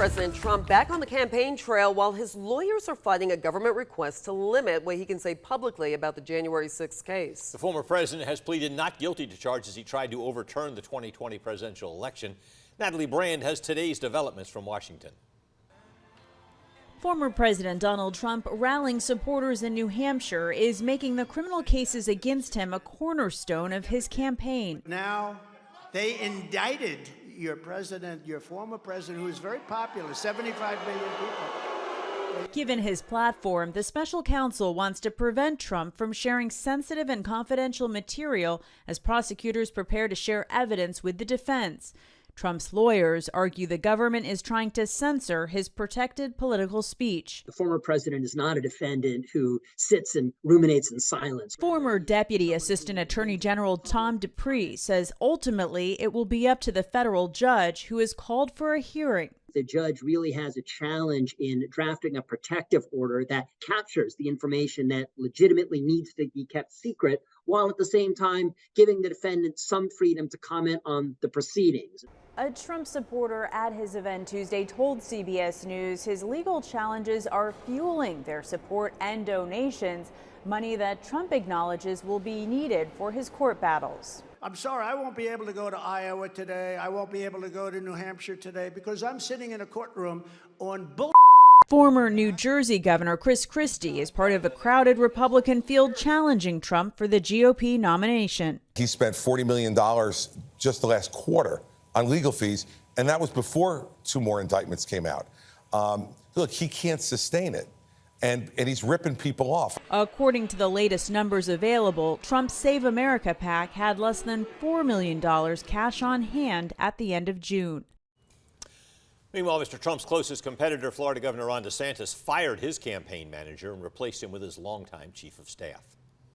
President Trump back on the campaign trail while his lawyers are fighting a government request to limit what he can say publicly about the January 6th case. The former president has pleaded not guilty to charges he tried to overturn the 2020 presidential election. Natalie Brand has today's developments from Washington. Former President Donald Trump, rallying supporters in New Hampshire, is making the criminal cases against him a cornerstone of his campaign. Now they indicted your president, your former president, who is very popular, 75 million people. Given his platform, the special counsel wants to prevent Trump from sharing sensitive and confidential material as prosecutors prepare to share evidence with the defense. Trump's lawyers argue the government is trying to censor his protected political speech. The former president is not a defendant who sits and ruminates in silence. Former Deputy Assistant Attorney General Tom Dupree says ultimately it will be up to the federal judge who has called for a hearing. The judge really has a challenge in drafting a protective order that captures the information that legitimately needs to be kept secret, while at the same time giving the defendant some freedom to comment on the proceedings. A Trump supporter at his event Tuesday told CBS News his legal challenges are fueling their support and donations, money that Trump acknowledges will be needed for his court battles. I'm sorry, I won't be able to go to Iowa today. I won't be able to go to New Hampshire today because I'm sitting in a courtroom on bull. Former New Jersey Governor Christie is part of a crowded Republican field challenging Trump for the GOP nomination. He spent $40 million just the last quarter on legal fees, and that was before two more indictments came out. Look, he can't sustain it. And he's ripping people off. According to the latest numbers available, Trump's Save America PAC had less than $4 million cash on hand at the end of June. Meanwhile, Mr. Trump's closest competitor, Florida Governor Ron DeSantis, fired his campaign manager and replaced him with his longtime chief of staff.